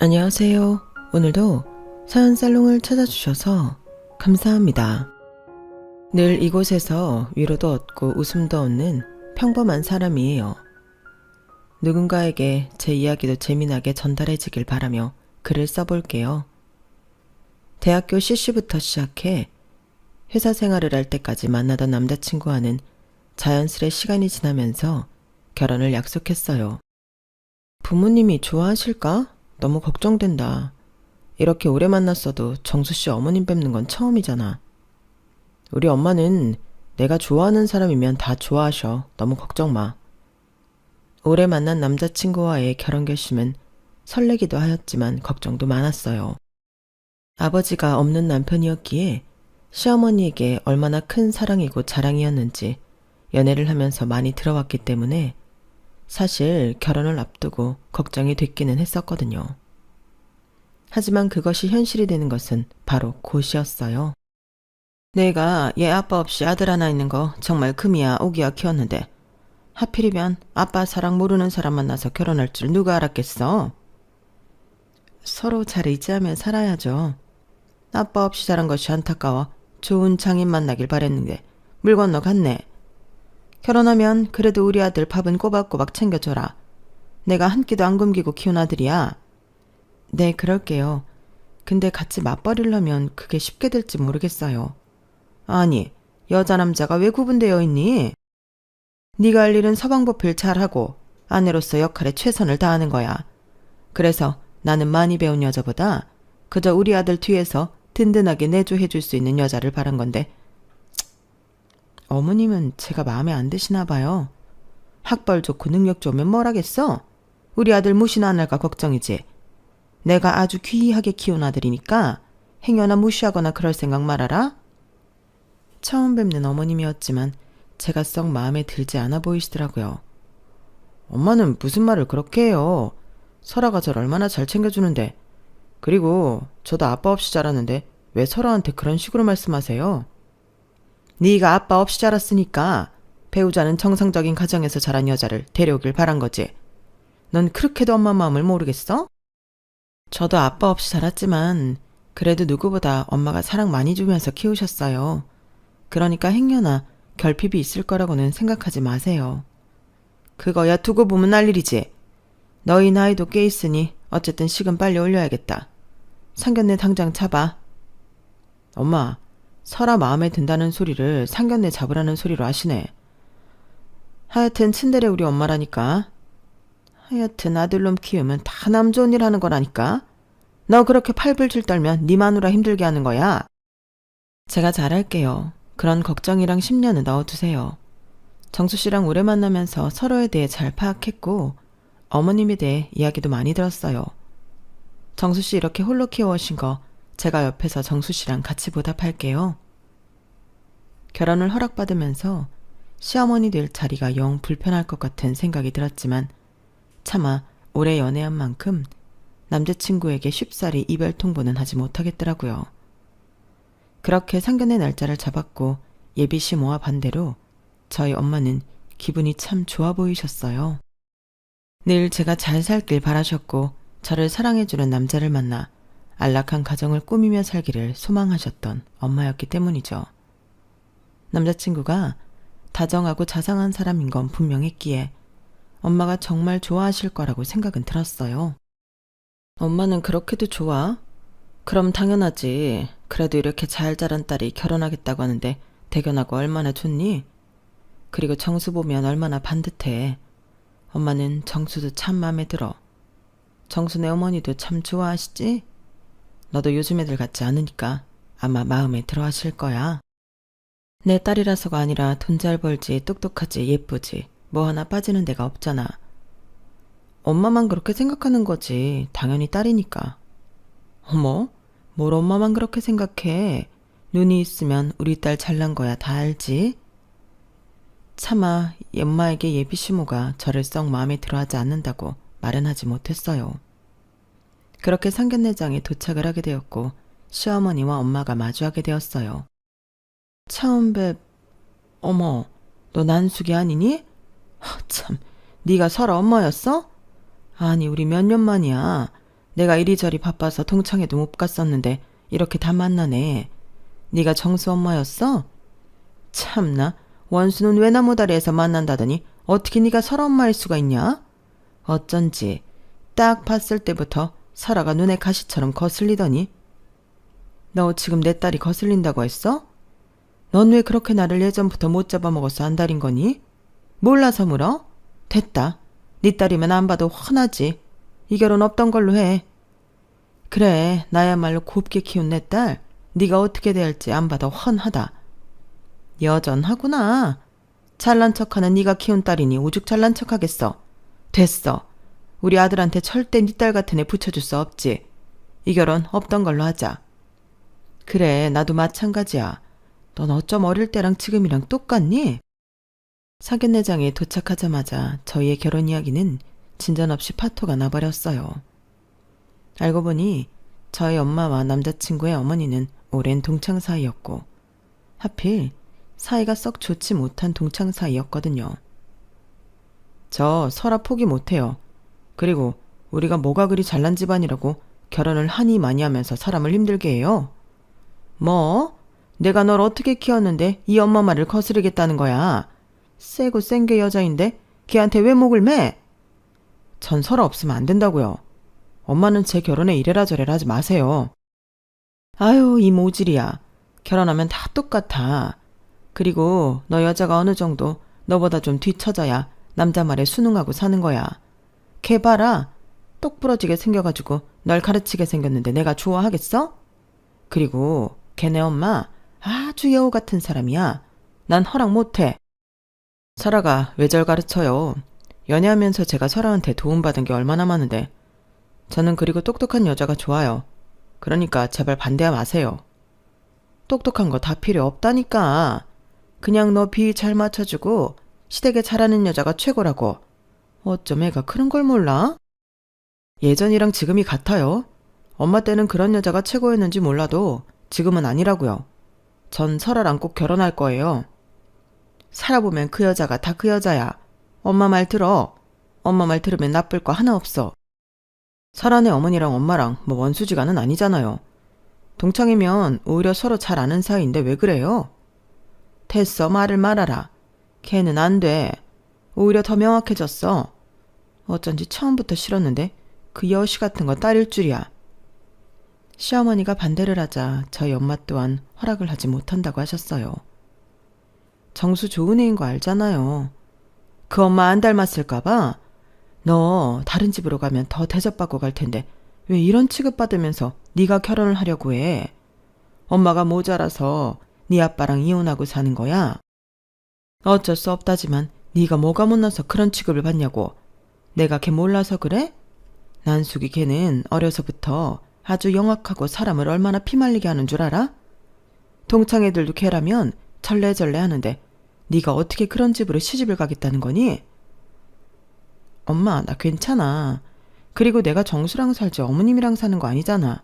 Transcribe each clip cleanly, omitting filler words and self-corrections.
안녕하세요. 오늘도 사연살롱을 찾아주셔서 감사합니다. 늘 이곳에서 위로도 얻고 웃음도 얻는 평범한 사람이에요. 누군가에게 제 이야기도 재미나게 전달해지길 바라며 글을 써볼게요. 대학교 CC부터 시작해 회사 생활을 할 때까지 만나던 남자친구와는 자연스레 시간이 지나면서 결혼을 약속했어요. 부모님이 좋아하실까? 너무 걱정된다. 이렇게 오래 만났어도 정수 씨 어머님 뵙는 건 처음이잖아. 우리 엄마는 내가 좋아하는 사람이면 다 좋아하셔. 너무 걱정 마. 오래 만난 남자친구와의 결혼 결심은 설레기도 하였지만 걱정도 많았어요. 아버지가 없는 남편이었기에 시어머니에게 얼마나 큰 사랑이고 자랑이었는지 연애를 하면서 많이 들어왔기 때문에 사실 결혼을 앞두고 걱정이 됐기는 했었거든요. 하지만 그것이 현실이 되는 것은 바로 곧이었어요. 내가 얘 아빠 없이 아들 하나 있는 거 정말 금이야 오기야 키웠는데 하필이면 아빠 사랑 모르는 사람 만나서 결혼할 줄 누가 알았겠어? 서로 잘 의지하며 살아야죠. 아빠 없이 자란 것이 안타까워 좋은 장인 만나길 바랬는데 물 건너 갔네. 결혼하면 그래도 우리 아들 밥은 꼬박꼬박 챙겨줘라. 내가 한 끼도 안 굶기고 키운 아들이야. 네, 그럴게요. 근데 같이 맞벌이려면 그게 쉽게 될지 모르겠어요. 아니, 여자 남자가 왜 구분되어 있니? 네가 할 일은 서방보필 잘하고 아내로서 역할에 최선을 다하는 거야. 그래서 나는 많이 배운 여자보다 그저 우리 아들 뒤에서 든든하게 내조해줄 수 있는 여자를 바란 건데 어머님은 제가 마음에 안 드시나 봐요. 학벌 좋고 능력 좋으면 뭘 하겠어? 우리 아들 무시나 안 할까 걱정이지. 내가 아주 귀하게 키운 아들이니까 행여나 무시하거나 그럴 생각 말아라. 처음 뵙는 어머님이었지만 제가 썩 마음에 들지 않아 보이시더라고요. 엄마는 무슨 말을 그렇게 해요. 설아가 절 얼마나 잘 챙겨주는데. 그리고 저도 아빠 없이 자랐는데 왜 설아한테 그런 식으로 말씀하세요? 네가 아빠 없이 자랐으니까 배우자는 정상적인 가정에서 자란 여자를 데려오길 바란 거지. 넌 그렇게도 엄마 마음을 모르겠어? 저도 아빠 없이 자랐지만 그래도 누구보다 엄마가 사랑 많이 주면서 키우셨어요. 그러니까 행여나 결핍이 있을 거라고는 생각하지 마세요. 그거야 두고 보면 알 일이지. 너희 나이도 꽤 있으니 어쨌든 식은 빨리 올려야겠다. 상견례 당장 잡아. 엄마, 설아 마음에 든다는 소리를 상견례 잡으라는 소리로 하시네. 하여튼 친데레 우리 엄마라니까. 하여튼 아들놈 키우면 다 남 좋은 일 하는 거라니까. 너 그렇게 팔불출 떨면 네 마누라 힘들게 하는 거야. 제가 잘할게요. 그런 걱정이랑 심려는 넣어두세요. 정수 씨랑 오래 만나면서 서로에 대해 잘 파악했고 어머님에 대해 이야기도 많이 들었어요. 정수 씨 이렇게 홀로 키워오신 거 제가 옆에서 정수 씨랑 같이 보답할게요. 결혼을 허락받으면서 시어머니 될 자리가 영 불편할 것 같은 생각이 들었지만 차마 오래 연애한 만큼 남자친구에게 쉽사리 이별 통보는 하지 못하겠더라고요. 그렇게 상견례 날짜를 잡았고 예비 시모와 반대로 저희 엄마는 기분이 참 좋아 보이셨어요. 늘 제가 잘 살길 바라셨고 저를 사랑해주는 남자를 만나 안락한 가정을 꾸미며 살기를 소망하셨던 엄마였기 때문이죠. 남자친구가 다정하고 자상한 사람인 건 분명했기에 엄마가 정말 좋아하실 거라고 생각은 들었어요. 엄마는 그렇게도 좋아? 그럼 당연하지. 그래도 이렇게 잘 자란 딸이 결혼하겠다고 하는데 대견하고 얼마나 좋니? 그리고 정수 보면 얼마나 반듯해. 엄마는 정수도 참 마음에 들어. 정수네 어머니도 참 좋아하시지? 너도 요즘 애들 같지 않으니까 아마 마음에 들어 하실 거야. 내 딸이라서가 아니라 돈 잘 벌지 똑똑하지 예쁘지 뭐 하나 빠지는 데가 없잖아. 엄마만 그렇게 생각하는 거지. 당연히 딸이니까. 어머? 뭘 엄마만 그렇게 생각해. 눈이 있으면 우리 딸 잘난 거야 다 알지? 차마 엄마에게 예비 시모가 저를 썩 마음에 들어하지 않는다고 말은 하지 못했어요. 그렇게 상견례장에 도착을 하게 되었고 시어머니와 엄마가 마주하게 되었어요. 처음 어머, 너 난숙이 아니니? 참, 네가 설아 엄마였어? 아니, 우리 몇 년 만이야. 내가 이리저리 바빠서 동창회도 못 갔었는데 이렇게 다 만나네. 네가 정수 엄마였어? 참나, 원수는 외나무 다리에서 만난다더니 어떻게 네가 설아 엄마일 수가 있냐? 어쩐지 딱 봤을 때부터 설아가 눈에 가시처럼 거슬리더니. 너 지금 내 딸이 거슬린다고 했어? 넌 왜 그렇게 나를 예전부터 못 잡아먹어서 안달인 거니? 몰라서 물어? 됐다. 네 딸이면 안 봐도 훤하지. 이 결혼 없던 걸로 해. 그래, 나야말로 곱게 키운 내 딸. 네가 어떻게 대할지 안 봐도 훤하다. 여전하구나. 잘난 척하는 네가 키운 딸이니 오죽 잘난 척하겠어. 됐어. 우리 아들한테 절대 네 딸 같은 애 붙여줄 수 없지. 이 결혼 없던 걸로 하자. 그래, 나도 마찬가지야. 넌 어쩜 어릴 때랑 지금이랑 똑같니? 사견례장에 도착하자마자 저희의 결혼 이야기는 진전없이 파토가 나버렸어요. 알고 보니 저희 엄마와 남자친구의 어머니는 오랜 동창 사이였고 하필 사이가 썩 좋지 못한 동창 사이였거든요. 저 설아 포기 못해요. 그리고 우리가 뭐가 그리 잘난 집안이라고 결혼을 하니 많이 하면서 사람을 힘들게 해요. 뭐? 내가 널 어떻게 키웠는데 이 엄마 말을 거스르겠다는 거야. 세고 센 게 여자인데 걔한테 왜 목을 매? 전 설아 없으면 안 된다고요. 엄마는 제 결혼에 이래라 저래라 하지 마세요. 아유, 이 모질이야. 결혼하면 다 똑같아. 그리고 너 여자가 어느 정도 너보다 좀 뒤처져야 남자 말에 순응하고 사는 거야. 걔 봐라. 똑 부러지게 생겨가지고 널 가르치게 생겼는데 내가 좋아하겠어? 그리고 걔네 엄마 아주 여우 같은 사람이야. 난 허락 못해. 설아가 왜 절 가르쳐요. 연애하면서 제가 설아한테 도움받은 게 얼마나 많은데. 저는 그리고 똑똑한 여자가 좋아요. 그러니까 제발 반대하 마세요. 똑똑한 거 다 필요 없다니까. 그냥 너 비위 잘 맞춰주고 시댁에 잘하는 여자가 최고라고. 어쩜 애가 그런 걸 몰라? 예전이랑 지금이 같아요. 엄마 때는 그런 여자가 최고였는지 몰라도 지금은 아니라고요. 전 설아랑 꼭 결혼할 거예요. 살아보면 그 여자가 다 그 여자야. 엄마 말 들어. 엄마 말 들으면 나쁠 거 하나 없어. 설아네 어머니랑 엄마랑 뭐 원수지간은 아니잖아요. 동창이면 오히려 서로 잘 아는 사이인데 왜 그래요? 됐어, 말을 말아라. 걔는 안 돼. 오히려 더 명확해졌어. 어쩐지 처음부터 싫었는데 그 여시 같은 거 딸일 줄이야. 시어머니가 반대를 하자 저희 엄마 또한 허락을 하지 못한다고 하셨어요. 정수 좋은 애인 거 알잖아요. 그 엄마 안 닮았을까봐? 너 다른 집으로 가면 더 대접받고 갈 텐데 왜 이런 취급받으면서 네가 결혼을 하려고 해? 엄마가 모자라서 네 아빠랑 이혼하고 사는 거야? 어쩔 수 없다지만 네가 뭐가 못나서 그런 취급을 받냐고. 내가 걔 몰라서 그래? 난숙이 걔는 어려서부터 아주 영악하고 사람을 얼마나 피말리게 하는 줄 알아? 동창 애들도 걔라면 절레절레 하는데 네가 어떻게 그런 집으로 시집을 가겠다는 거니? 엄마, 나 괜찮아. 그리고 내가 정수랑 살지 어머님이랑 사는 거 아니잖아.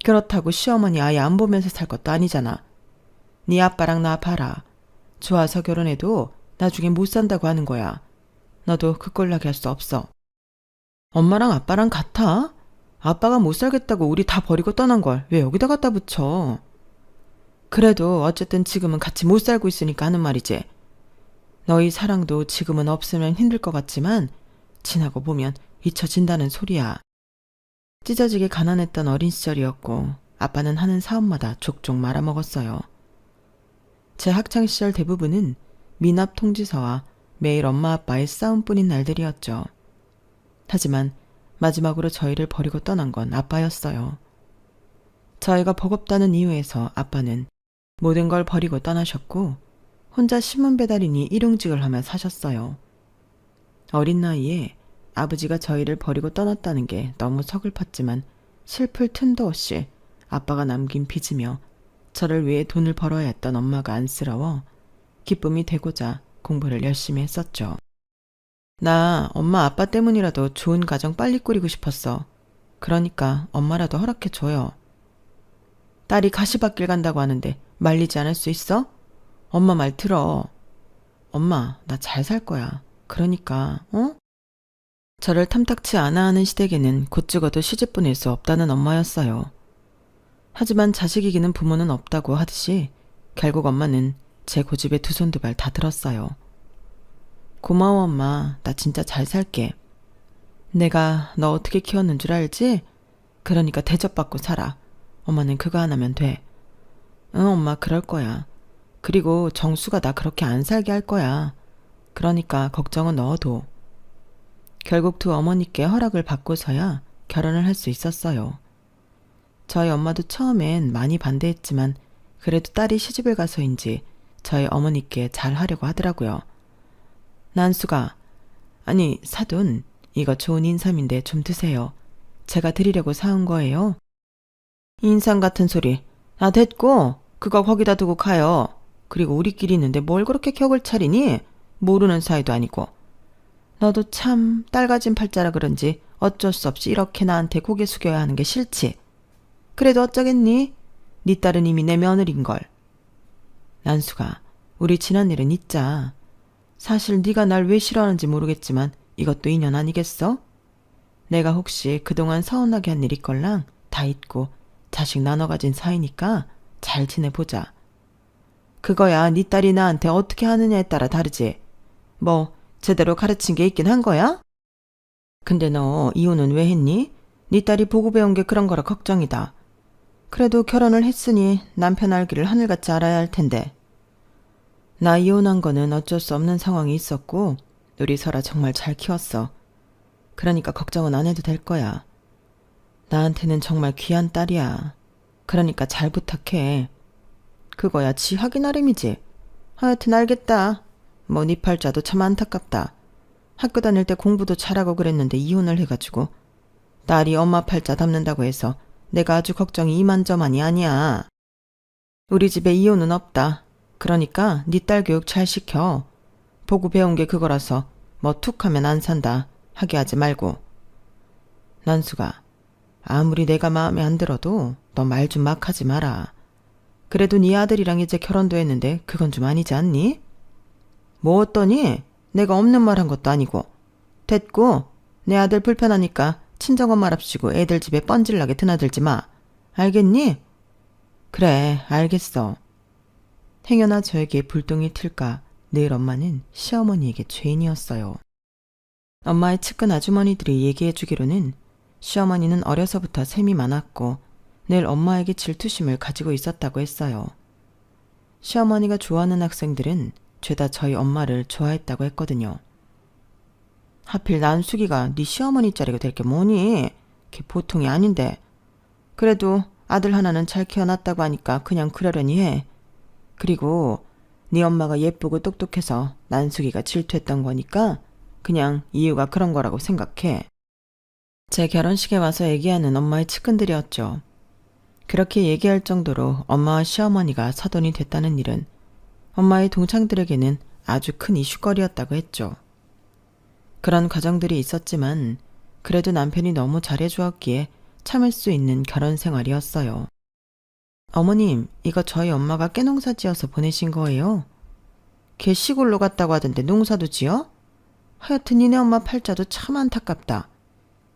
그렇다고 시어머니 아예 안 보면서 살 것도 아니잖아. 네 아빠랑 나 봐라. 좋아서 결혼해도 나중에 못 산다고 하는 거야. 너도 그 꼴나게 할 수 없어. 엄마랑 아빠랑 같아? 아빠가 못 살겠다고 우리 다 버리고 떠난 걸 왜 여기다 갖다 붙여? 그래도 어쨌든 지금은 같이 못 살고 있으니까 하는 말이지. 너희 사랑도 지금은 없으면 힘들 것 같지만 지나고 보면 잊혀진다는 소리야. 찢어지게 가난했던 어린 시절이었고 아빠는 하는 사업마다 족족 말아먹었어요. 제 학창시절 대부분은 미납 통지서와 매일 엄마 아빠의 싸움뿐인 날들이었죠. 하지만 마지막으로 저희를 버리고 떠난 건 아빠였어요. 저희가 버겁다는 이유에서 아빠는 모든 걸 버리고 떠나셨고 혼자 신문 배달이니 일용직을 하며 사셨어요. 어린 나이에 아버지가 저희를 버리고 떠났다는 게 너무 서글펐지만 슬플 틈도 없이 아빠가 남긴 빚이며 저를 위해 돈을 벌어야 했던 엄마가 안쓰러워 기쁨이 되고자 공부를 열심히 했었죠. 나 엄마 아빠 때문이라도 좋은 가정 빨리 꾸리고 싶었어. 그러니까 엄마라도 허락해줘요. 딸이 가시밭길 간다고 하는데 말리지 않을 수 있어? 엄마 말 들어. 엄마, 나 잘 살 거야. 그러니까, 어? 저를 탐탁치 않아 하는 시댁에는 곧 죽어도 시집 보낼 수 없다는 엄마였어요. 하지만 자식 이기는 부모는 없다고 하듯이 결국 엄마는 제 고집에 두 손 두 발 다 들었어요. 고마워 엄마. 나 진짜 잘 살게. 내가 너 어떻게 키웠는 줄 알지? 그러니까 대접받고 살아. 엄마는 그거 하나면 돼. 응 엄마 그럴 거야. 그리고 정수가 나 그렇게 안 살게 할 거야. 그러니까 걱정은 넣어둬. 결국 두 어머니께 허락을 받고서야 결혼을 할 수 있었어요. 저희 엄마도 처음엔 많이 반대했지만 그래도 딸이 시집을 가서인지 저희 어머니께 잘하려고 하더라고요. 난수가, 아니 사돈, 이거 좋은 인삼인데 좀 드세요. 제가 드리려고 사온 거예요. 인삼 같은 소리. 아 됐고 그거 거기다 두고 가요. 그리고 우리끼리 있는데 뭘 그렇게 격을 차리니? 모르는 사이도 아니고. 너도 참 딸 가진 팔자라 그런지 어쩔 수 없이 이렇게 나한테 고개 숙여야 하는 게 싫지. 그래도 어쩌겠니? 네 딸은 이미 내 며느리인걸. 난수가, 우리 지난 일은 잊자. 사실 네가 날 왜 싫어하는지 모르겠지만 이것도 인연 아니겠어? 내가 혹시 그동안 서운하게 한 일 있걸랑 다 잊고 자식 나눠 가진 사이니까 잘 지내보자. 그거야 네 딸이 나한테 어떻게 하느냐에 따라 다르지. 뭐 제대로 가르친 게 있긴 한 거야? 근데 너 이혼은 왜 했니? 네 딸이 보고 배운 게 그런 거라 걱정이다. 그래도 결혼을 했으니 남편 알기를 하늘같이 알아야 할 텐데. 나 이혼한 거는 어쩔 수 없는 상황이 있었고 우리 설아 정말 잘 키웠어. 그러니까 걱정은 안 해도 될 거야. 나한테는 정말 귀한 딸이야. 그러니까 잘 부탁해. 그거야 지 하기 나름이지. 하여튼 알겠다. 뭐 네 팔자도 참 안타깝다. 학교 다닐 때 공부도 잘하고 그랬는데 이혼을 해가지고 딸이 엄마 팔자 담는다고 해서 내가 아주 걱정이 이만저만이 아니야. 우리 집에 이혼은 없다. 그러니까 네 딸 교육 잘 시켜. 보고 배운 게 그거라서 뭐 툭하면 안 산다 하게 하지 말고. 난수가, 아무리 내가 마음에 안 들어도 너 말 좀 막 하지 마라. 그래도 네 아들이랑 이제 결혼도 했는데 그건 좀 아니지 않니? 뭐 어떠니? 내가 없는 말 한 것도 아니고. 됐고 내 아들 불편하니까 친정엄마랍시고 애들 집에 뻔질나게 드나들지 마. 알겠니? 그래 알겠어. 행여나 저에게 불똥이 튈까 늘 엄마는 시어머니에게 죄인이었어요. 엄마의 측근 아주머니들이 얘기해주기로는 시어머니는 어려서부터 셈이 많았고 늘 엄마에게 질투심을 가지고 있었다고 했어요. 시어머니가 좋아하는 학생들은 죄다 저희 엄마를 좋아했다고 했거든요. 하필 난숙이가 네 시어머니 자리가 될 게 뭐니? 걔 보통이 아닌데. 그래도 아들 하나는 잘 키워놨다고 하니까 그냥 그러려니 해. 그리고 네 엄마가 예쁘고 똑똑해서 난숙이가 질투했던 거니까 그냥 이유가 그런 거라고 생각해. 제 결혼식에 와서 얘기하는 엄마의 측근들이었죠. 그렇게 얘기할 정도로 엄마와 시어머니가 사돈이 됐다는 일은 엄마의 동창들에게는 아주 큰 이슈거리였다고 했죠. 그런 과정들이 있었지만 그래도 남편이 너무 잘해주었기에 참을 수 있는 결혼 생활이었어요. 어머님, 이거 저희 엄마가 깨농사 지어서 보내신 거예요. 걔 시골로 갔다고 하던데 농사도 지어? 하여튼 니네 엄마 팔자도 참 안타깝다.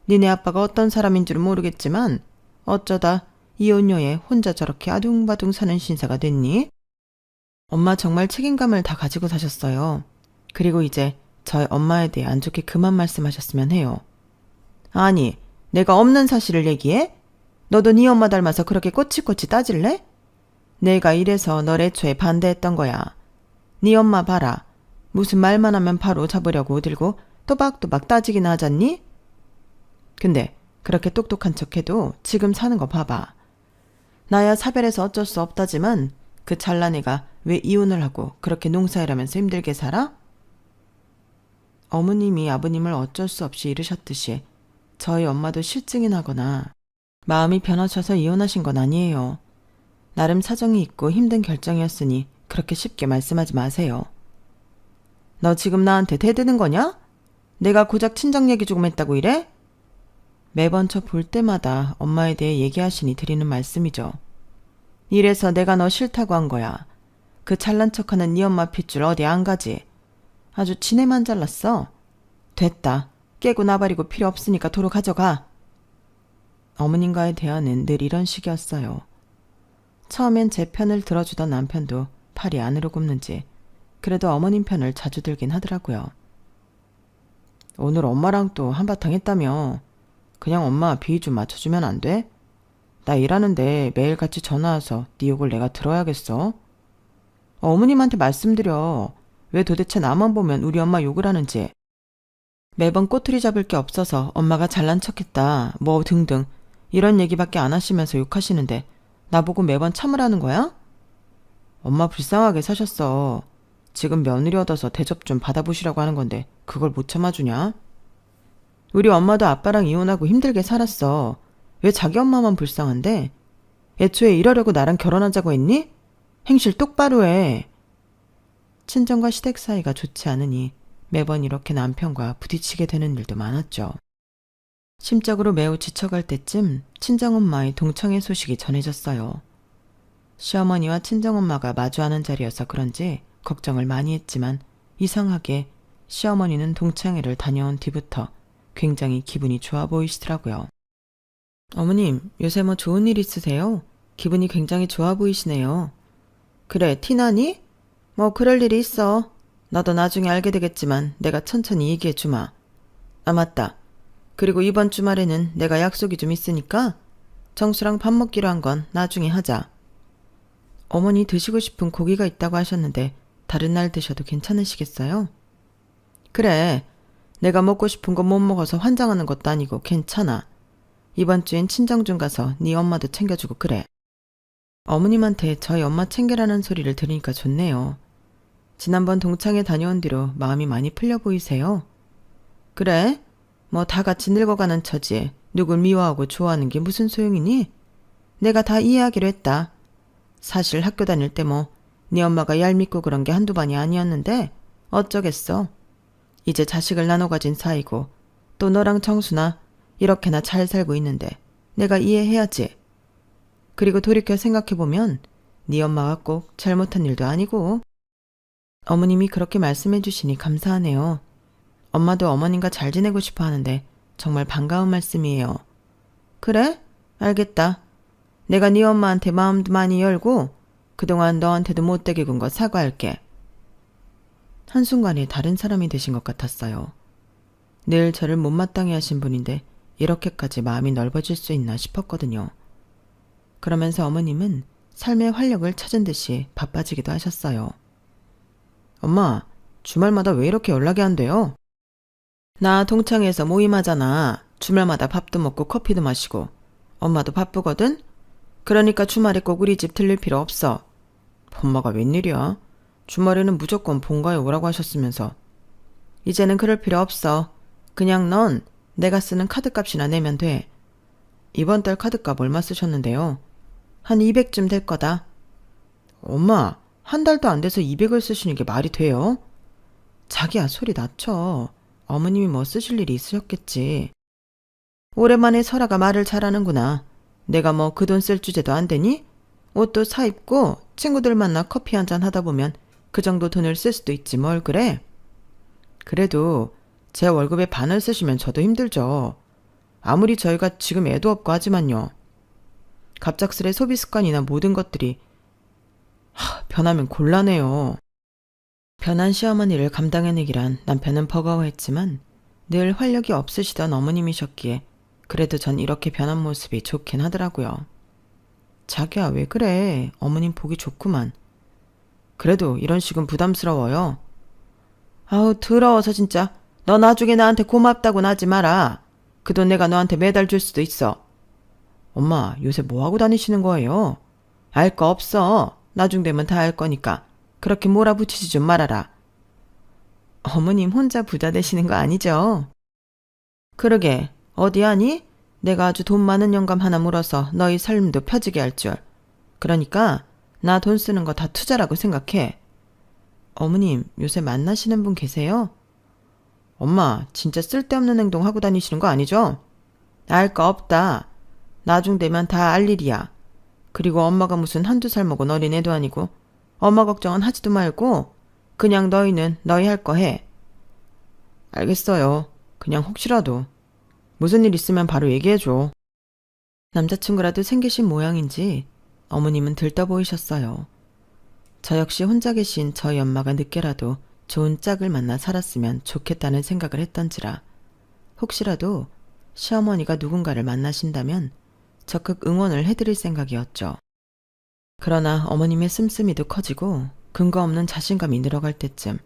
니네 아빠가 어떤 사람인 줄은 모르겠지만 어쩌다 이혼녀에 혼자 저렇게 아둥바둥 사는 신사가 됐니? 엄마 정말 책임감을 다 가지고 사셨어요. 그리고 이제 저희 엄마에 대해 안 좋게 그만 말씀하셨으면 해요. 아니, 내가 없는 사실을 얘기해? 너도 네 엄마 닮아서 그렇게 꼬치꼬치 따질래? 내가 이래서 널 애초에 반대했던 거야. 네 엄마 봐라. 무슨 말만 하면 바로 잡으려고 오들고 또박또박 따지기나 하잖니? 근데 그렇게 똑똑한 척해도 지금 사는 거 봐봐. 나야 사별해서 어쩔 수 없다지만 그 잘난 애가 왜 이혼을 하고 그렇게 농사일하면서 힘들게 살아? 어머님이 아버님을 어쩔 수 없이 잃으셨듯이 저희 엄마도 실증이 나거나 마음이 변하셔서 이혼하신 건 아니에요. 나름 사정이 있고 힘든 결정이었으니 그렇게 쉽게 말씀하지 마세요. 너 지금 나한테 대드는 거냐? 내가 고작 친정 얘기 조금 했다고 이래? 매번 저 볼 때마다 엄마에 대해 얘기하시니 드리는 말씀이죠. 이래서 내가 너 싫다고 한 거야. 그 잘난 척하는 네 엄마 핏줄 어디 안 가지. 아주 지네만 잘랐어. 됐다. 깨고 나발이고 필요 없으니까 도로 가져가. 어머님과의 대화는 늘 이런 식이었어요. 처음엔 제 편을 들어주던 남편도 팔이 안으로 굽는지 그래도 어머님 편을 자주 들긴 하더라고요. 오늘 엄마랑 또 한바탕 했다며. 그냥 엄마 비위 좀 맞춰주면 안 돼? 나 일하는데 매일 같이 전화 와서 네 욕을 내가 들어야겠어? 어머님한테 말씀드려. 왜 도대체 나만 보면 우리 엄마 욕을 하는지. 매번 꼬투리 잡을 게 없어서 엄마가 잘난 척했다 뭐 등등 이런 얘기밖에 안 하시면서 욕하시는데 나보고 매번 참으라는 거야? 엄마 불쌍하게 사셨어. 지금 며느리 얻어서 대접 좀 받아보시라고 하는 건데 그걸 못 참아주냐? 우리 엄마도 아빠랑 이혼하고 힘들게 살았어. 왜 자기 엄마만 불쌍한데? 애초에 이러려고 나랑 결혼하자고 했니? 행실 똑바로 해. 친정과 시댁 사이가 좋지 않으니 매번 이렇게 남편과 부딪히게 되는 일도 많았죠. 심적으로 매우 지쳐갈 때쯤 친정엄마의 동창회 소식이 전해졌어요. 시어머니와 친정엄마가 마주하는 자리여서 그런지 걱정을 많이 했지만 이상하게 시어머니는 동창회를 다녀온 뒤부터 굉장히 기분이 좋아 보이시더라고요. 어머님, 요새 뭐 좋은 일 있으세요? 기분이 굉장히 좋아 보이시네요. 그래, 티나니? 뭐 그럴 일이 있어. 나도 나중에 알게 되겠지만 내가 천천히 얘기해 주마. 아, 맞다. 그리고 이번 주말에는 내가 약속이 좀 있으니까 정수랑 밥 먹기로 한 건 나중에 하자. 어머니 드시고 싶은 고기가 있다고 하셨는데 다른 날 드셔도 괜찮으시겠어요? 그래. 내가 먹고 싶은 거 못 먹어서 환장하는 것도 아니고 괜찮아. 이번 주엔 친정 좀 가서 네 엄마도 챙겨주고 그래. 어머님한테 저희 엄마 챙겨라는 소리를 들으니까 좋네요. 지난번 동창회 다녀온 뒤로 마음이 많이 풀려 보이세요? 그래? 뭐 다 같이 늙어가는 처지에 누굴 미워하고 좋아하는 게 무슨 소용이니? 내가 다 이해하기로 했다. 사실 학교 다닐 때 뭐 네 엄마가 얄밉고 그런 게 한두 번이 아니었는데 어쩌겠어. 이제 자식을 나눠 가진 사이고 또 너랑 정수나 이렇게나 잘 살고 있는데 내가 이해해야지. 그리고 돌이켜 생각해보면 네 엄마가 꼭 잘못한 일도 아니고. 어머님이 그렇게 말씀해 주시니 감사하네요. 엄마도 어머님과 잘 지내고 싶어 하는데 정말 반가운 말씀이에요. 그래? 알겠다. 내가 네 엄마한테 마음도 많이 열고 그동안 너한테도 못되게 군 거 사과할게. 한순간에 다른 사람이 되신 것 같았어요. 늘 저를 못마땅해 하신 분인데 이렇게까지 마음이 넓어질 수 있나 싶었거든요. 그러면서 어머님은 삶의 활력을 찾은 듯이 바빠지기도 하셨어요. 엄마, 주말마다 왜 이렇게 연락이 안 돼요? 나 동창회에서 모임하잖아. 주말마다 밥도 먹고 커피도 마시고. 엄마도 바쁘거든? 그러니까 주말에 꼭 우리 집 들릴 필요 없어. 엄마가 웬일이야? 주말에는 무조건 본가에 오라고 하셨으면서. 이제는 그럴 필요 없어. 그냥 넌 내가 쓰는 카드값이나 내면 돼. 이번 달 카드값 얼마 쓰셨는데요? 한 200쯤 될 거다. 엄마, 한 달도 안 돼서 200을 쓰시는 게 말이 돼요? 자기야, 소리 낮춰. 어머님이 뭐 쓰실 일이 있으셨겠지. 오랜만에 설아가 말을 잘하는구나. 내가 뭐 그 돈 쓸 주제도 안 되니? 옷도 사 입고 친구들 만나 커피 한잔 하다 보면 그 정도 돈을 쓸 수도 있지 뭘 그래? 그래도 제 월급의 반을 쓰시면 저도 힘들죠. 아무리 저희가 지금 애도 없고 하지만요. 갑작스레 소비 습관이나 모든 것들이 변하면 곤란해요. 변한 시어머니를 감당해내기란 남편은 버거워했지만 늘 활력이 없으시던 어머님이셨기에 그래도 전 이렇게 변한 모습이 좋긴 하더라고요. 자기야, 왜 그래? 어머님 보기 좋구만. 그래도 이런 식은 부담스러워요. 아우, 더러워서 진짜. 너 나중에 나한테 고맙다고는 하지 마라. 그 돈 내가 너한테 매달 줄 수도 있어. 엄마, 요새 뭐 하고 다니시는 거예요? 알 거 없어. 나중 되면 다 알 거니까. 그렇게 몰아붙이지 좀 말아라. 어머님 혼자 부자 되시는 거 아니죠? 그러게, 어디 아니? 내가 아주 돈 많은 영감 하나 물어서 너희 삶도 펴지게 할 줄. 그러니까 나 돈 쓰는 거 다 투자라고 생각해. 어머님, 요새 만나시는 분 계세요? 엄마, 진짜 쓸데없는 행동 하고 다니시는 거 아니죠? 알 거 없다. 나중 되면 다 알 일이야. 그리고 엄마가 무슨 한두 살 먹은 어린애도 아니고 엄마 걱정은 하지도 말고 그냥 너희는 너희 할 거 해. 알겠어요. 그냥 혹시라도. 무슨 일 있으면 바로 얘기해줘. 남자친구라도 생기신 모양인지 어머님은 들떠 보이셨어요. 저 역시 혼자 계신 저희 엄마가 늦게라도 좋은 짝을 만나 살았으면 좋겠다는 생각을 했던지라 혹시라도 시어머니가 누군가를 만나신다면 적극 응원을 해드릴 생각이었죠. 그러나 어머님의 씀씀이도 커지고 근거 없는 자신감이 늘어갈 때쯤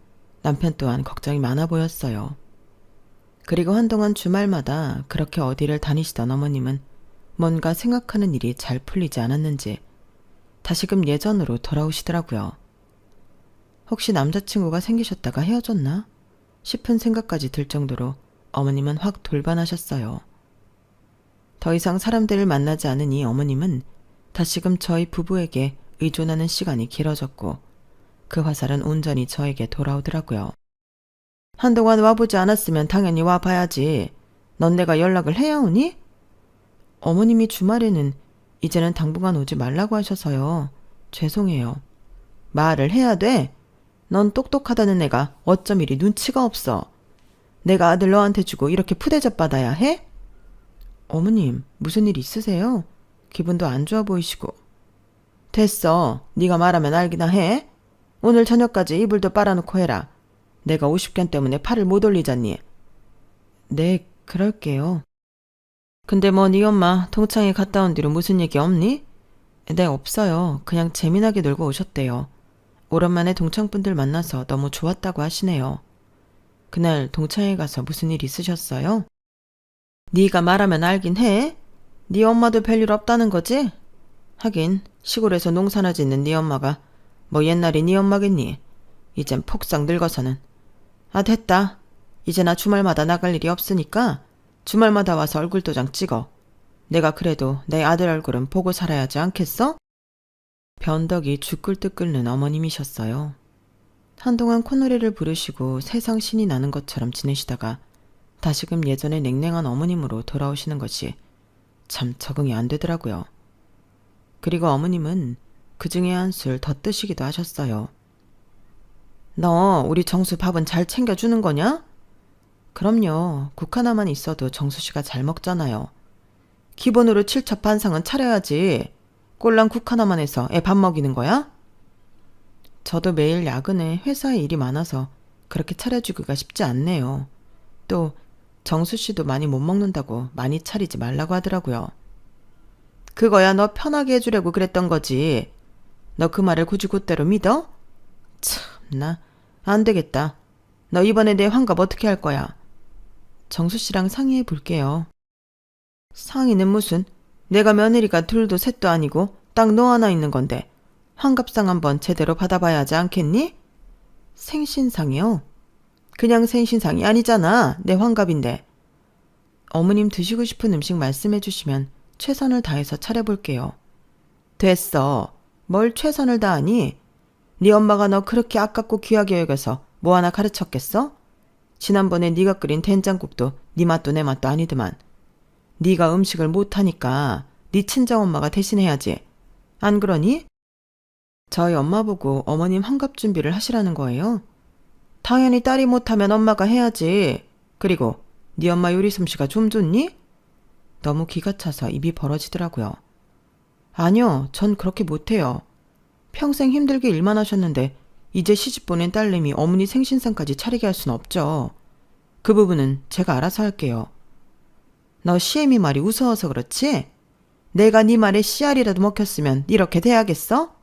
남편 또한 걱정이 많아 보였어요. 그리고 한동안 주말마다 그렇게 어디를 다니시던 어머님은 뭔가 생각하는 일이 잘 풀리지 않았는지 다시금 예전으로 돌아오시더라고요. 혹시 남자친구가 생기셨다가 헤어졌나 싶은 생각까지 들 정도로 어머님은 확 돌변하셨어요. 더 이상 사람들을 만나지 않으니 어머님은 다시금 저희 부부에게 의존하는 시간이 길어졌고 그 화살은 온전히 저에게 돌아오더라고요. 한동안 와보지 않았으면 당연히 와봐야지. 넌 내가 연락을 해야 오니? 어머님이 주말에는 이제는 당분간 오지 말라고 하셔서요. 죄송해요. 말을 해야 돼. 넌 똑똑하다는 애가 어쩜 이리 눈치가 없어. 내가 아들 너한테 주고 이렇게 푸대접 받아야 해? 어머님, 무슨 일 있으세요? 기분도 안 좋아 보이시고. 됐어. 네가 말하면 알기나 해. 오늘 저녁까지 이불도 빨아놓고 해라. 내가 50견 때문에 팔을 못 올리잖니. 네, 그럴게요. 근데 뭐 네 엄마 동창회 갔다 온 뒤로 무슨 얘기 없니? 네, 없어요. 그냥 재미나게 놀고 오셨대요. 오랜만에 동창분들 만나서 너무 좋았다고 하시네요. 그날 동창회 가서 무슨 일 있으셨어요? 네가 말하면 알긴 해. 네 엄마도 별일 없다는 거지? 하긴 시골에서 농사나 짓는 네 엄마가 뭐 옛날에 네 엄마겠니? 이젠 폭삭 늙어서는. 아, 됐다. 이제 나 주말마다 나갈 일이 없으니까 주말마다 와서 얼굴 도장 찍어. 내가 그래도 내 아들 얼굴은 보고 살아야 하지 않겠어? 변덕이 죽을 듯 끓는 어머님이셨어요. 한동안 콧노래를 부르시고 세상 신이 나는 것처럼 지내시다가 다시금 예전의 냉랭한 어머님으로 돌아오시는 것이 참 적응이 안 되더라고요. 그리고 어머님은 그중에 한술 더 뜨시기도 하셨어요. 너 우리 정수 밥은 잘 챙겨주는 거냐? 그럼요. 국 하나만 있어도 정수씨가 잘 먹잖아요. 기본으로 칠첩 반상은 차려야지. 꼴랑 국 하나만 해서 애 밥 먹이는 거야? 저도 매일 야근에 회사에 일이 많아서 그렇게 차려주기가 쉽지 않네요. 또 정수씨도 많이 못 먹는다고 많이 차리지 말라고 하더라고요. 그거야 너 편하게 해주려고 그랬던 거지. 너 그 말을 굳이 곧대로 믿어? 참나, 안 되겠다. 너 이번에 내 환갑 어떻게 할 거야? 정수씨랑 상의해 볼게요. 상의는 무슨? 내가 며느리가 둘도 셋도 아니고 딱 너 하나 있는 건데 환갑상 한번 제대로 받아봐야 하지 않겠니? 생신상이요? 그냥 생신상이 아니잖아. 내 환갑인데. 어머님 드시고 싶은 음식 말씀해 주시면 최선을 다해서 차려볼게요. 됐어. 뭘 최선을 다하니? 네 엄마가 너 그렇게 아깝고 귀하게 여겨서 뭐 하나 가르쳤겠어? 지난번에 네가 끓인 된장국도 네 맛도 내 맛도 아니더만. 네가 음식을 못하니까 네 친정엄마가 대신해야지. 안 그러니? 저희 엄마 보고 어머님 환갑 준비를 하시라는 거예요. 당연히 딸이 못하면 엄마가 해야지. 그리고 네 엄마 요리 솜씨가 좀 좋니? 너무 기가 차서 입이 벌어지더라고요. 아니요, 전 그렇게 못해요. 평생 힘들게 일만 하셨는데 이제 시집 보낸 딸내미 어머니 생신상까지 차리게 할 순 없죠. 그 부분은 제가 알아서 할게요. 너 시애미 말이 우스워서 그렇지? 내가 네 말에 씨알이라도 먹혔으면 이렇게 돼야겠어?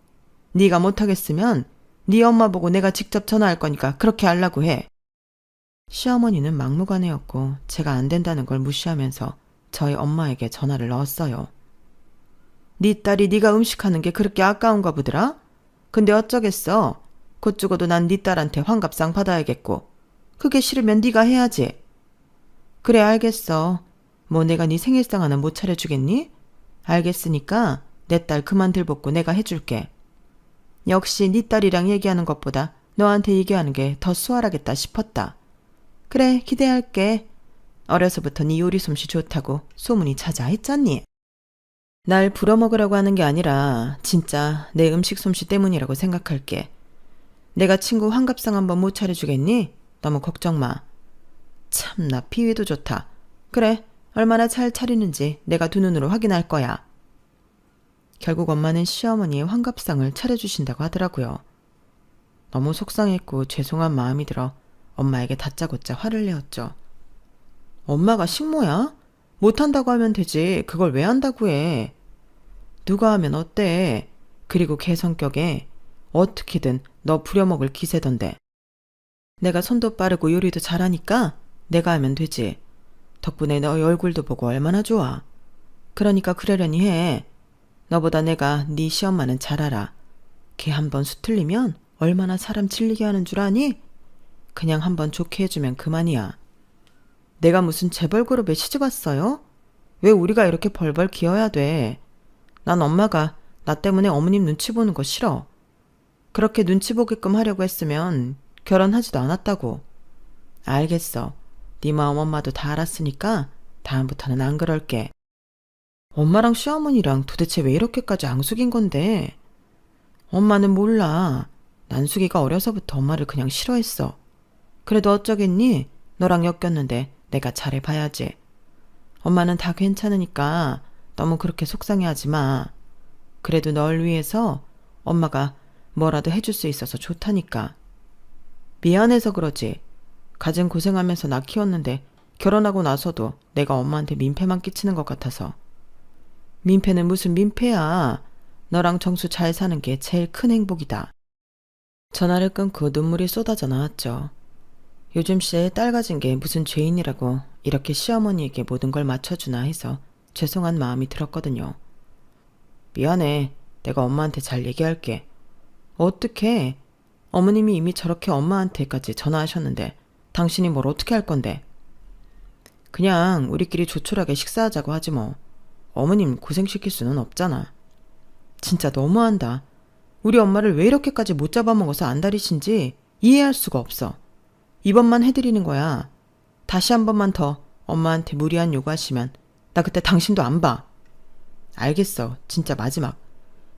네가 못하겠으면 네 엄마 보고 내가 직접 전화할 거니까 그렇게 하려고 해. 시어머니는 막무가내였고 제가 안 된다는 걸 무시하면서 저희 엄마에게 전화를 넣었어요. 네 딸이 네가 음식하는 게 그렇게 아까운가 보더라? 근데 어쩌겠어. 곧 죽어도 난 네 딸한테 환갑상 받아야겠고. 그게 싫으면 네가 해야지. 그래, 알겠어. 뭐 내가 네 생일상 하나 못 차려주겠니? 알겠으니까 내 딸 그만 들볶고 내가 해줄게. 역시 네 딸이랑 얘기하는 것보다 너한테 얘기하는 게 더 수월하겠다 싶었다. 그래, 기대할게. 어려서부터 네 요리 솜씨 좋다고 소문이 자자했잖니. 날 부려먹으라고 하는 게 아니라 진짜 내 음식 솜씨 때문이라고 생각할게. 내가 친구 환갑상 한번 못 차려주겠니? 너무 걱정 마. 참나 비위도 좋다. 그래, 얼마나 잘 차리는지 내가 두 눈으로 확인할 거야. 결국 엄마는 시어머니의 환갑상을 차려주신다고 하더라고요. 너무 속상했고 죄송한 마음이 들어 엄마에게 다짜고짜 화를 내었죠. 엄마가 식모야? 못한다고 하면 되지 그걸 왜 한다고 해. 누가 하면 어때. 그리고 걔 성격에 어떻게든 너 부려먹을 기세던데. 내가 손도 빠르고 요리도 잘하니까 내가 하면 되지. 덕분에 너의 얼굴도 보고 얼마나 좋아. 그러니까 그러려니 해. 너보다 내가 네 시엄마는 잘 알아. 걔 한번 수틀리면 얼마나 사람 질리게 하는 줄 아니? 그냥 한번 좋게 해주면 그만이야. 내가 무슨 재벌 그룹에 시집왔어요? 왜 우리가 이렇게 벌벌 기어야 돼? 난 엄마가 나 때문에 어머님 눈치 보는 거 싫어. 그렇게 눈치 보게끔 하려고 했으면 결혼하지도 않았다고. 알겠어. 네 마음 엄마도 다 알았으니까 다음부터는 안 그럴게. 엄마랑 시어머니랑 도대체 왜 이렇게까지 앙숙인 건데? 엄마는 몰라. 난숙이가 어려서부터 엄마를 그냥 싫어했어. 그래도 어쩌겠니? 너랑 엮였는데 내가 잘해봐야지. 엄마는 다 괜찮으니까 너무 그렇게 속상해하지 마. 그래도 널 위해서 엄마가 뭐라도 해줄 수 있어서 좋다니까. 미안해서 그러지. 가진 고생하면서 나 키웠는데 결혼하고 나서도 내가 엄마한테 민폐만 끼치는 것 같아서. 민폐는 무슨 민폐야. 너랑 정수 잘 사는 게 제일 큰 행복이다. 전화를 끊고 눈물이 쏟아져 나왔죠. 요즘 씨의 딸 가진 게 무슨 죄인이라고 이렇게 시어머니에게 모든 걸 맞춰주나 해서 죄송한 마음이 들었거든요. 미안해. 내가 엄마한테 잘 얘기할게. 어떡해. 어머님이 이미 저렇게 엄마한테까지 전화하셨는데 당신이 뭘 어떻게 할 건데. 그냥 우리끼리 조촐하게 식사하자고 하지 뭐. 어머님 고생시킬 수는 없잖아. 진짜 너무한다. 우리 엄마를 왜 이렇게까지 못 잡아먹어서 안달이신지 이해할 수가 없어. 이번만 해드리는 거야. 다시 한 번만 더 엄마한테 무리한 요구하시면 나 그때 당신도 안 봐. 알겠어. 진짜 마지막.